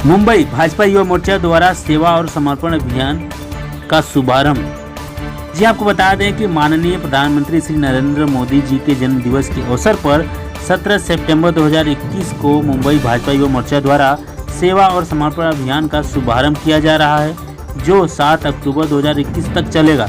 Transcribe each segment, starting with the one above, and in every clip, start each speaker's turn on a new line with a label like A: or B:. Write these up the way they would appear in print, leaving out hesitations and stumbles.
A: मुंबई भाजपा युवा मोर्चा द्वारा सेवा और समर्पण अभियान का शुभारंभ। जी आपको बता दें कि माननीय प्रधानमंत्री श्री नरेंद्र मोदी जी के जन्म दिवस के अवसर पर 17 सितंबर 2021 को मुंबई भाजपा युवा मोर्चा द्वारा सेवा और समर्पण अभियान का शुभारंभ किया जा रहा है, जो 7 अक्टूबर 2021 तक चलेगा।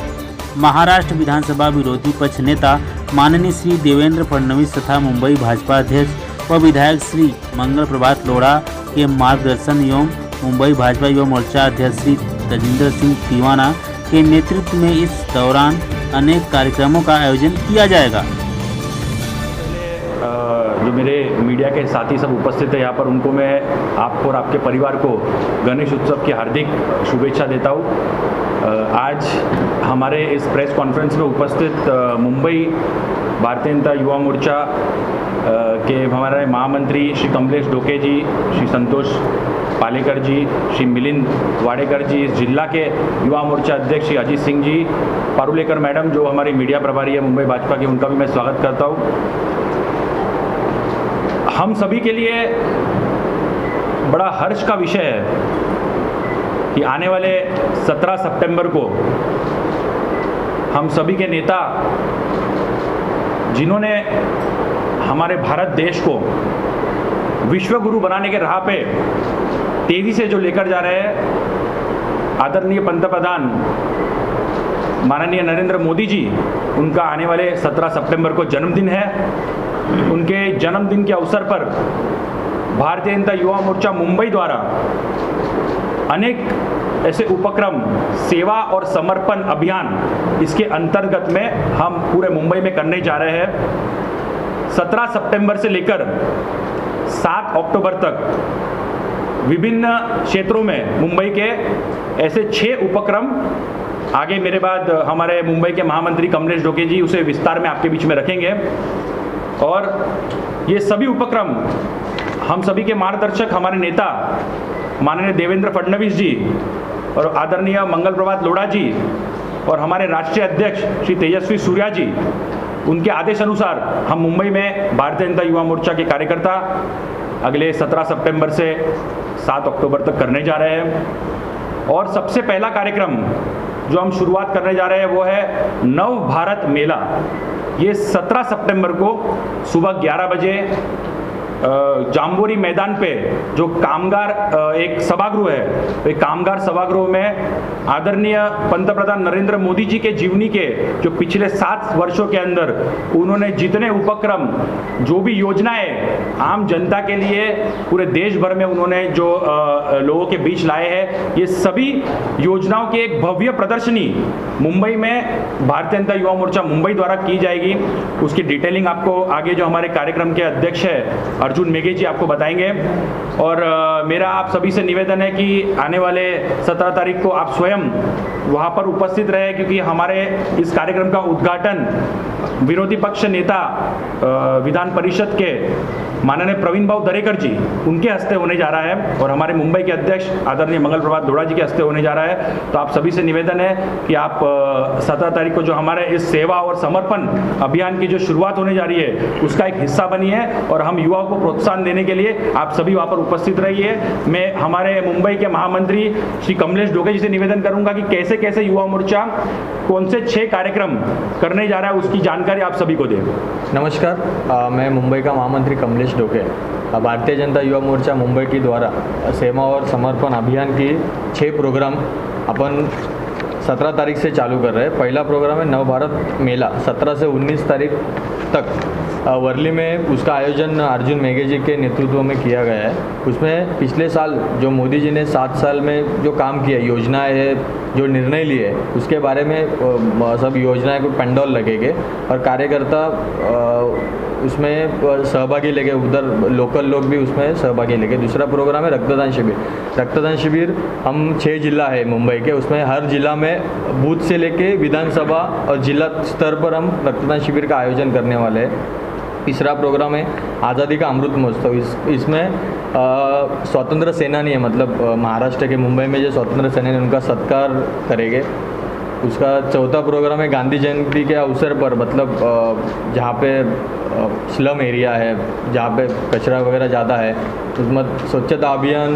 A: महाराष्ट्र विधानसभा विरोधी पक्ष नेता माननीय श्री देवेंद्र फडणवीस तथा मुंबई भाजपा अध्यक्ष व विधायक श्री मंगल प्रभात लोढ़ा के मार्गदर्शन एवं मुंबई भाजपा युवा मोर्चा अध्यक्ष श्री तजिंदर सिंह दीवाना के नेतृत्व में इस दौरान अनेक कार्यक्रमों का आयोजन किया जाएगा।
B: जो मेरे मीडिया के साथी सब उपस्थित है यहाँ पर, उनको मैं आपको और आपके परिवार को गणेश उत्सव की हार्दिक शुभेच्छा देता हूँ। आज हमारे इस प्रेस कॉन्फ्रेंस में उपस्थित मुंबई भारतीय जनता युवा मोर्चा के हमारे महामंत्री श्री कमलेश डोके जी, श्री संतोष पालेकर जी, श्री मिलिंद वाडेकर जी, इस जिला के युवा मोर्चा अध्यक्ष श्री अजीत सिंह जी, पारुलेकर मैडम जो हमारी मीडिया प्रभारी है मुंबई भाजपा की, उनका भी मैं स्वागत करता हूँ। हम सभी के लिए बड़ा हर्ष का विषय है कि आने वाले 17 सितंबर को हम सभी के नेता, जिन्होंने हमारे भारत देश को विश्व गुरु बनाने के राह पे तेजी से जो लेकर जा रहे हैं, आदरणीय पंतप्रधान माननीय नरेंद्र मोदी जी, उनका आने वाले 17 सितंबर को जन्मदिन है। उनके जन्मदिन के अवसर पर भारतीय जनता युवा मोर्चा मुंबई द्वारा अनेक ऐसे उपक्रम, सेवा और समर्पण अभियान इसके अंतर्गत में हम पूरे मुंबई में करने जा रहे हैं। 17 सितंबर से लेकर 7 अक्टूबर तक विभिन्न क्षेत्रों में मुंबई के ऐसे 6 उपक्रम, आगे मेरे बाद हमारे मुंबई के महामंत्री कमलेश डोके जी उसे विस्तार में आपके बीच में रखेंगे। और ये सभी उपक्रम हम सभी के मार्गदर्शक हमारे नेता माननीय देवेंद्र फडणवीस जी और आदरणीय मंगल प्रभात लोढ़ा जी और हमारे राष्ट्रीय अध्यक्ष श्री तेजस्वी सूर्या जी, उनके आदेश अनुसार हम मुंबई में भारतीय जनता युवा मोर्चा के कार्यकर्ता अगले 17 सितंबर से 7 अक्टूबर तक करने जा रहे हैं। और सबसे पहला कार्यक्रम जो हम शुरुआत करने जा रहे हैं वो है नव भारत मेला। ये 17 सितंबर को सुबह 11 बजे जाम्बोरी मैदान पे जो कामगार एक सभागृह है, तो कामगार सभागृह में आदरणीय पंतप्रधान नरेंद्र मोदी जी के जीवनी के जो पिछले 7 वर्षों के अंदर उन्होंने जितने उपक्रम, जो भी योजनाएं आम जनता के लिए पूरे देश भर में उन्होंने जो लोगों के बीच लाए हैं, ये सभी योजनाओं की एक भव्य प्रदर्शनी मुंबई में भारतीय जनता युवा मोर्चा मुंबई द्वारा की जाएगी। उसकी डिटेलिंग आपको आगे जो हमारे कार्यक्रम के अध्यक्ष है अर्जुन मेघे जी आपको बताएंगे। और मेरा आप सभी से निवेदन है कि आने वाले 17 तारीख को आप स्वयं वहाँ पर उपस्थित रहे, क्योंकि हमारे इस कार्यक्रम का उद्घाटन विरोधी पक्ष नेता विधान परिषद के माननीय प्रवीण भाऊ दरेकर जी, उनके हस्ते होने जा रहा है और हमारे मुंबई के अध्यक्ष आदरणीय मंगल प्रभात लोढ़ा जी के हस्ते होने जा रहा है। तो आप सभी से निवेदन है कि आप 17 तारीख को जो हमारे इस सेवा और समर्पण अभियान की जो शुरुआत होने जा रही है उसका एक हिस्सा बनिए और हम युवाओं को प्रोत्साहन देने के लिए आप सभी वहाँ पर उपस्थित रहिए। मैं हमारे मुंबई के महामंत्री श्री कमलेश डोके जी से निवेदन करूंगा कि कैसे कैसे युवा मोर्चा कौन से 6 कार्यक्रम करने जा रहा है उसकी जानकारी आप सभी को दें।
C: नमस्कार, मैं मुंबई का महामंत्री कमलेश डोके। भारतीय जनता युवा मोर्चा मुंबई की द्वारा सेवा और समर्पण अभियान की 6 प्रोग्राम अपन 17 तारीख से चालू कर रहे हैं। पहला प्रोग्राम है नव भारत मेला, 17 से 19 तारीख तक वर्ली में उसका आयोजन अर्जुन मेघे जी के नेतृत्व में किया गया है। उसमें पिछले साल जो मोदी जी ने 7 साल में जो काम किया, योजनाएं है, जो निर्णय लिए, उसके बारे में सब योजनाएं को पेंडोल लगेंगे और कार्यकर्ता उसमें सहभागी लेंगे, उधर लोकल लोग भी उसमें सहभागी लेंगे। दूसरा प्रोग्राम है रक्तदान शिविर। रक्तदान शिविर हम 6 जिला है मुंबई के, उसमें हर जिला में बूथ से लेके विधानसभा और जिला स्तर पर हम रक्तदान शिविर का आयोजन करने वाले हैं। तीसरा प्रोग्राम है आज़ादी का अमृत महोत्सव। इसमें स्वतंत्र सेनानी है, मतलब महाराष्ट्र के मुंबई में जो स्वतंत्र सेनानी उनका सत्कार करेंगे। उसका चौथा प्रोग्राम है गांधी जयंती के अवसर पर, मतलब जहाँ पे स्लम एरिया है, जहाँ पे कचरा वगैरह ज़्यादा है, उसमें स्वच्छता अभियान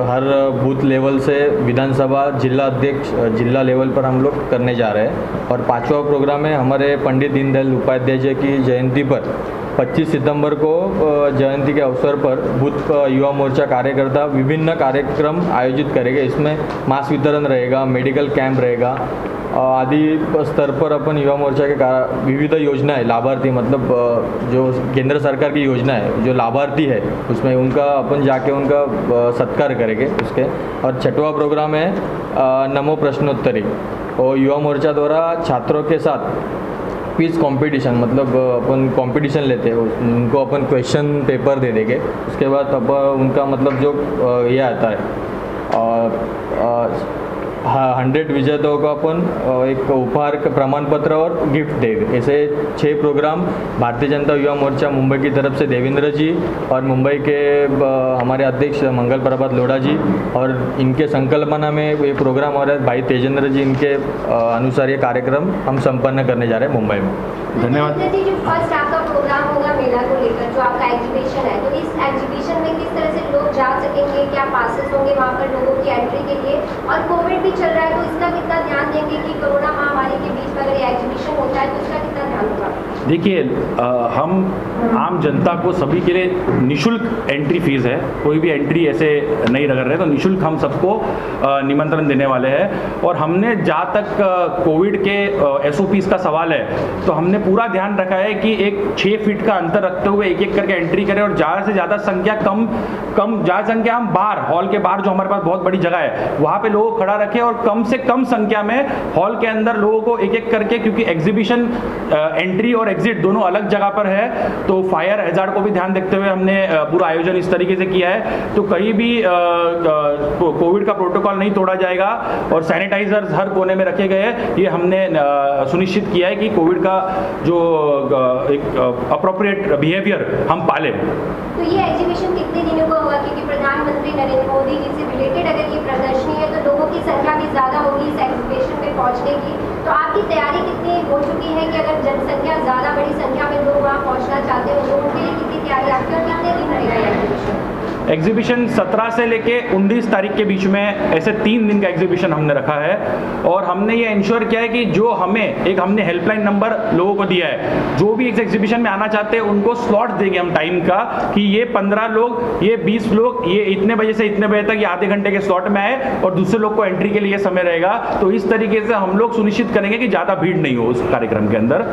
C: हर बूथ लेवल से विधानसभा जिला अध्यक्ष जिला लेवल पर हम लोग करने जा रहे हैं। और पांचवा प्रोग्राम है हमारे पंडित दीनदयाल उपाध्याय जी की जयंती पर 25 सितंबर को जयंती के अवसर पर बूथ युवा मोर्चा कार्यकर्ता विभिन्न कार्यक्रम आयोजित करेंगे। इसमें मास्क वितरण रहेगा, मेडिकल कैंप रहेगा, आदि स्तर पर अपन युवा मोर्चा के विविध योजनाएं लाभार्थी, मतलब जो केंद्र सरकार की योजना है, जो लाभार्थी है उसमें उनका अपन जाके उनका सत्कार करेंगे उसके। और छठवां प्रोग्राम है नमो प्रश्नोत्तरी, और युवा मोर्चा द्वारा छात्रों के साथ क्विज कंपटीशन, मतलब अपन कंपटीशन लेते हैं, उनको अपन क्वेश्चन पेपर दे देंगे। उसके बाद अब उनका मतलब जो ये आता है 100 विजेताओं को अपन एक उपहार प्रमाण पत्र और गिफ्ट देंगे। ऐसे 6 प्रोग्राम भारतीय जनता युवा मोर्चा मुंबई की तरफ से देवेंद्र जी और मुंबई के हमारे अध्यक्ष मंगल प्रभात लोढ़ा जी और इनके संकल्पना में ये प्रोग्राम हो रहा है। भाई तेजेंद्र जी इनके अनुसार ये कार्यक्रम हम संपन्न करने जा रहे हैं मुंबई में।
B: धन्यवाद।
D: जो फर्स्ट आपका प्रोग्राम होगा मेला को लेकर, जो आपका एग्जीबिशन है, तो इस एग्जीबिशन में किस तरह से लोग जा सकेंगे, क्या पासेस होंगे वहाँ पर लोगों की एंट्री के लिए, और कोविड भी चल रहा है तो इसका कितना ध्यान देंगे कि कोरोना महामारी के बीच में अगर ये एग्जीबिशन होता है तो इसका कितना ध्यान होगा?
B: देखिए, हम आम जनता को सभी के लिए निशुल्क एंट्री फीस है, कोई भी एंट्री ऐसे नहीं कर रहे, तो निशुल्क हम सबको निमंत्रण देने वाले हैं। और हमने जहाँ तक कोविड के SOPs का सवाल है, तो हमने पूरा ध्यान रखा है कि एक 6 फीट का अंतर रखते हुए एक एक करके एंट्री करें, और ज़्यादा से ज़्यादा संख्या ज़्यादा संख्या हम बाहर, हॉल के बाहर जो हमारे पास बहुत बड़ी जगह है वहाँ पे लोगों को खड़ा रखें, और कम से कम संख्या में हॉल के अंदर लोगों को एक एक करके, क्योंकि एग्जीबिशन एंट्री और एग्जिट दोनों अलग जगह पर है, तो फायर हैजार्ड को भी ध्यान रखते हुए हमने पूरा आयोजन इस तरीके से किया है। तो कहीं भी कोविड का प्रोटोकॉल नहीं तोड़ा जाएगा, और सैनिटाइजर्स हर कोने में रखे गए हैं। ये हमने सुनिश्चित किया है कि कोविड का जो एक अप्रोप्रिएट बिहेवियर हम पालें।
D: तो ये एग्जीबिशन कितने दिनों का होगा, क्योंकि प्रधानमंत्री नरेंद्र मोदी जी से रिलेटेड अगर ये प्रदर्शनी है तो लोगों की संख्या भी ज़्यादा होगी इस एग्जीबिशन में पहुंचने की, तो आपकी तैयारी कितनी हो चुकी है कि अगर जनसंख्या ज़्यादा बड़ी संख्या में लोग वहाँ पहुँचना चाहते हो तो उनके लिए कितनी तैयारी आपकी, और कितने दिन रहेगा ये
B: एग्जीबिशन 17 से लेके 19 तारीख के बीच में, ऐसे 3 दिन का एग्जीबिशन हमने रखा है। और हमने ये इंश्योर किया है कि जो हमने हेल्पलाइन नंबर लोगों को दिया है, जो भी इस एग्जीबिशन में आना चाहते हैं उनको स्लॉट देंगे हम टाइम का, कि ये 15 लोग, ये 20 लोग, ये इतने बजे से इतने बजे तक, ये आधे घंटे के स्लॉट में आए, और दूसरे लोग को एंट्री के लिए समय रहेगा। तो इस तरीके से हम लोग सुनिश्चित करेंगे कि ज़्यादा भीड़ नहीं हो उस कार्यक्रम के अंदर।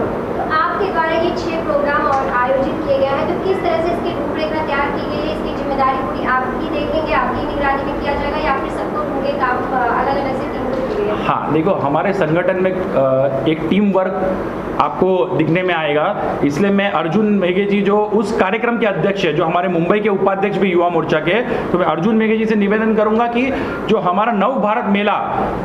D: आपके द्वारा ये 6 प्रोग्राम और आयोजित किए गए हैं, तो किस तरह से इसकी रूपरेखा तैयार की गई है, इसकी जिम्मेदारी पूरी आपकी देखेंगे, आपकी निगरानी में किया जाएगा, या फिर सबको ढूंढे काम अलग अलग से टीम को दिए?
B: हाँ, देखो, हमारे संगठन में एक टीम वर्क आपको दिखने में आएगा। इसलिए मैं अर्जुन मेघे जी, जो उस कार्यक्रम के अध्यक्ष है, जो हमारे मुंबई के उपाध्यक्ष भी युवा मोर्चा के, तो मैं अर्जुन मेघे जी से निवेदन करूंगा कि जो हमारा नव भारत मेला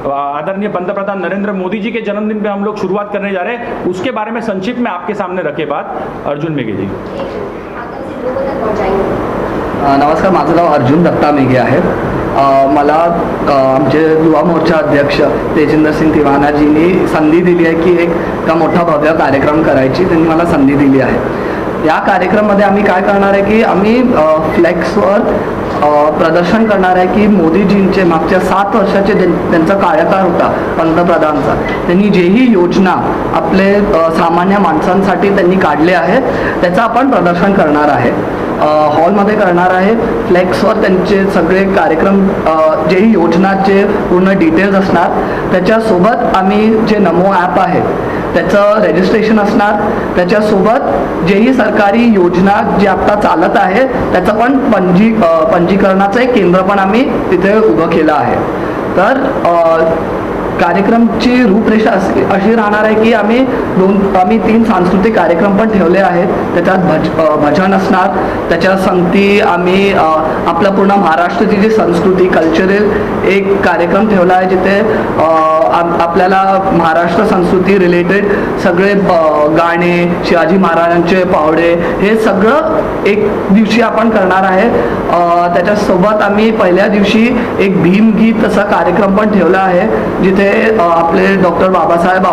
B: आदरणीय पंतप्रधान नरेंद्र मोदी जी के जन्मदिन पे हम लोग शुरुआत करने जा रहे हैं, उसके बारे में संक्षिप्त में आपके सामने रखे बात। अर्जुन मेघे जी।
E: नमस्कार, माझं नाव अर्जुन दत्ता मेघे आहे। मला आमचे युवा मोर्चा अध्यक्ष तेजिंदर सिंग तिवानाजींनी संधी दिली आहे की एक मोठा भव्य कार्यक्रम करायची, त्यांनी मला संधी दिली आहे। या कार्यक्रमामध्ये आम्ही काय करणार आहे की आम्ही फ्लेक्सवर प्रदर्शन करणार आहे की मोदीजींचे मागच्या 7 वर्षाचे त्यांचा कार्यकाळ होता पंतप्रधानचा, त्यांनी जेही योजना आपले सामान्य माणसांसाठी त्यांनी काढले आहे त्याचं आपण प्रदर्शन करणार आहे। हॉलमध्ये करणार आहे। फ्लेक्सवर त्यांचे सगळे कार्यक्रम, जेही योजनाचे पूर्ण डिटेल्स असणार, त्याच्यासोबत आम्ही जे नमो ॲप आहे त्याचं रजिस्ट्रेशन असणार, त्याच्यासोबत जेही सरकारी योजना जी आता चालत आहे त्याचं पण पंजीकरणाचं एक केंद्र पण आम्ही तिथे उभं केलं आहे। तर कार्यक्रमची रूपरेषा अशी राहणार आहे की आम्ही 3 सांस्कृतिक कार्यक्रम पण ठेवले आहेत। त्याच्यात भजन असणार, त्याच्या संगती आम्ही आपला पूर्ण महाराष्ट्राची जी संस्कृती, कल्चरल एक कार्यक्रम ठेवला आहे, जिथे आपल्याला महाराष्ट्र संस्कृती रिलेटेड सगळे गाणे, शिवाजी महाराजांचे पावडे, हे सगळं एक दिवशी आपण करणार आहे। त्याच्यासोबत आम्ही पहिल्या दिवशी एक भीमगीत असा कार्यक्रम पण ठेवला आहे, जिथे आपले डॉक्टर बाबासाहेब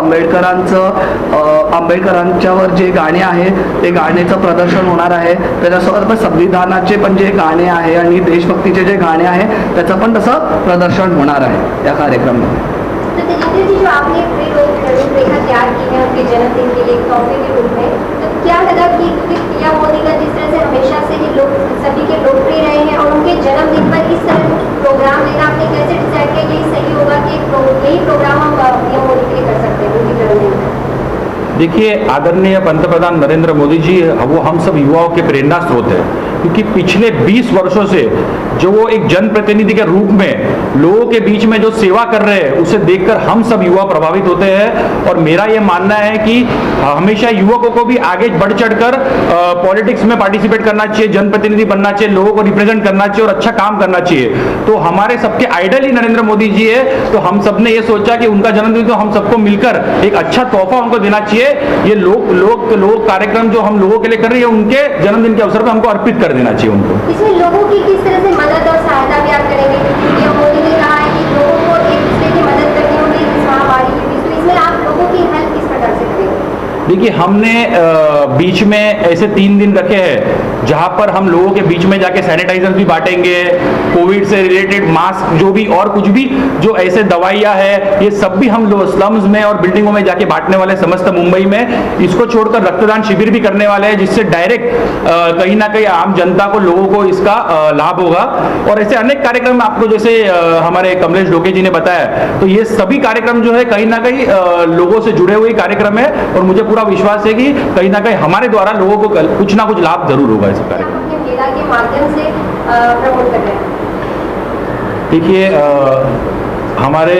E: आंबेडकरांच्यावर जे गाणे आहे ते गाण्याचं प्रदर्शन होणार आहे. त्याच्यासोबत संविधानाचे पण जे गाणे आहे आणि देशभक्तीचे जे गाणे आहे त्याचं पण तसं प्रदर्शन होणार आहे या कार्यक्रमामध्ये.
D: तो तेजस्वी जी, जो आपने रूपरेखा तैयार की है उनके जन्मदिन के लिए एक तोहफे के रूप में, तो क्या लगा कि पीएम मोदी का जिस तरह से हमेशा से ही लोग सभी के लोकप्रिय रहे हैं और उनके जन्मदिन पर इस तरह प्रोग्राम लेना आपने कैसे डिसाइड किया यही सही होगा कि यही प्रोग्राम हम पीएम मोदी के लिए कर सकते हैं उनके जन्मदिन पर?
B: देखिए, आदरणीय पंतप्रधान नरेंद्र मोदी जी वो हम सब युवाओं के प्रेरणा स्रोत है, क्योंकि पिछले 20 वर्षों से जो वो एक जनप्रतिनिधि के रूप में लोगों के बीच में जो सेवा कर रहे हैं उसे देखकर हम सब युवा प्रभावित होते हैं. और मेरा ये मानना है कि हमेशा युवकों को भी आगे बढ़ चढ़कर पॉलिटिक्स में पार्टिसिपेट करना चाहिए, जनप्रतिनिधि बनना चाहिए, लोगों को रिप्रेजेंट करना चाहिए और अच्छा काम करना चाहिए. तो हमारे सबके आइडल ही नरेंद्र मोदी जी है, तो हम सब ने ये सोचा कि उनका जन्मदिन तो हम सबको मिलकर एक अच्छा तोहफा उनको देना चाहिए. ये लोग कार्यक्रम जो हम लोगों के लिए कर रहे हैं उनके जन्मदिन के अवसर पर हमको अर्पित कर देना चाहिए उनको.
D: इसमें लोगों की किस तरह से मदद और सहायता भी आप करेंगे, क्योंकि पीएम मोदी ने कहा है कि लोगों को एक दूसरे की मदद करनी होगी इस महामारी के बीच, तो इसमें आप लोगों की हेल्प किस प्रकार से करेंगे?
B: देखिए, हमने बीच में ऐसे 3 दिन रखे हैं जहां पर हम लोगों के बीच में जाके सैनिटाइजर भी बांटेंगे, कोविड से रिलेटेड मास्क जो भी और कुछ भी जो ऐसे दवाइयां है ये सब भी हम लोग स्लम्स में और बिल्डिंगों में जाके बांटने वाले समस्त मुंबई में. इसको छोड़कर रक्तदान शिविर भी करने वाले हैं जिससे डायरेक्ट कहीं ना कहीं आम जनता को लोगों को इसका लाभ होगा. और ऐसे अनेक कार्यक्रम आपको जैसे हमारे कमलेश डोके जी ने बताया, तो ये सभी कार्यक्रम जो है कहीं ना कहीं लोगों से जुड़े हुए कार्यक्रम है और मुझे पूरा विश्वास है कि कहीं ना कहीं हमारे द्वारा लोगों को कुछ ना कुछ लाभ जरूर होगा इस कार्यक्रम.
D: अपने मेला के माध्यम से प्रमोट कर रहे हैं.
B: देखिए, हमारे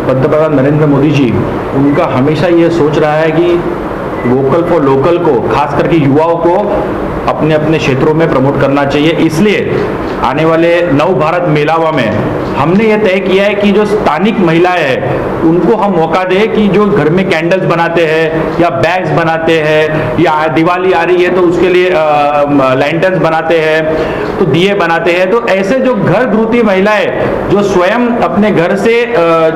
B: पंतप्रधान नरेंद्र मोदी जी उनका हमेशा ये सोच रहा है कि वोकल फॉर लोकल को खास करके युवाओं को अपने अपने क्षेत्रों में प्रमोट करना चाहिए. इसलिए आने वाले नव भारत मेलावा में हमने ये तय किया है कि जो स्थानिक महिलाएं हैं उनको हम मौका दें कि जो घर में कैंडल्स बनाते हैं या बैग्स बनाते हैं या दिवाली आ रही है तो उसके लिए लैंटर्न्स बनाते हैं, तो दिए बनाते हैं, तो ऐसे जो घर गृहस्थी महिलाएं जो स्वयं अपने घर से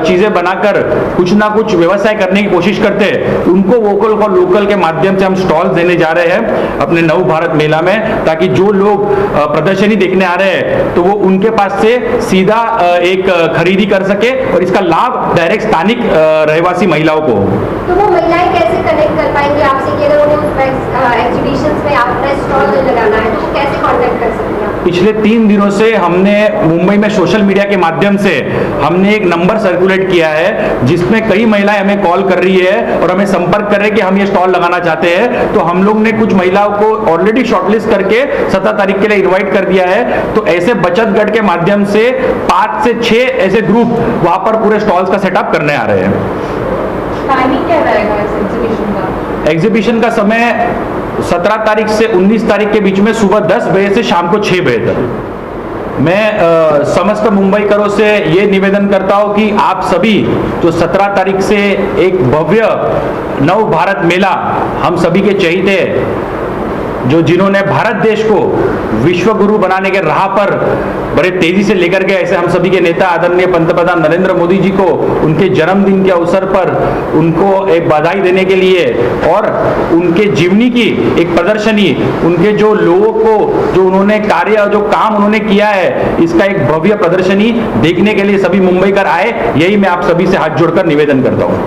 B: चीजें बनाकर कुछ ना कुछ व्यवसाय करने की कोशिश करते हैं उनको वोकल फॉर लोकल के माध्यम से हम स्टॉल देने जा रहे हैं अपने नव भारत मेला में, ताकि जो लोग प्रदर्शनी देखने आ रहे हैं तो वो उनके पास से सीधा एक खरीदी कर सके और इसका लाभ डायरेक्ट स्थानिक रहवासी महिलाओं को.
D: तो वो महिलाएं कैसे कनेक्ट कर पाएंगी आपसे कि अगर उन्हें उस एग्जीबिशंस में आपका स्टॉल लगाना है तो वो कैसे कांटेक्ट कर सकती हैं?
B: पिछले 3 दिनों से हमने मुंबई में सोशल मीडिया के माध्यम से हमने एक नंबर सर्कुलेट किया है जिसमें कई महिलाएं हमें कॉल कर रही है और हमें संपर्क कर रहे हैं कि हम ये स्टॉल लगाना चाहते हैं. तो हम लोग ने कुछ महिलाओं को ऑलरेडी शॉर्टलिस्ट करके 17 तारीख के लिए इनवाइट कर दिया है. तो ऐसे बचत गढ़ के माध्यम से 5 से 6 ऐसे ग्रुप वहां पर पूरे स्टॉल्स का सेटअप करने आ रहे हैं.
D: टाइमिंग क्या रहेगा इस एग्जीबिशन का?
B: एग्जीबिशन का समय 17 तारीख से 19 तारीख के बीच में सुबह 10 बजे से शाम को 6 बजे तक. मैं समस्त मुंबईकरों से ये निवेदन करता हूं कि आप सभी जो 17 तारीख से एक भव्य नव भारत मेला हम सभी के चहीते जो जिन्होंने भारत देश को विश्व गुरु बनाने के राह पर बड़े तेजी से लेकर गए, ऐसे हम सभी के नेता आदरणीय पंतप्रधान नरेंद्र मोदी जी को उनके जन्मदिन के अवसर पर उनको एक बधाई देने के लिए और उनके जीवनी की एक प्रदर्शनी, उनके जो लोगों को जो उन्होंने कार्य जो काम उन्होंने किया है इसका एक भव्य प्रदर्शनी देखने के लिए सभी मुंबईकर आए, यही मैं आप सभी से हाथ जोड़कर निवेदन करता हूँ.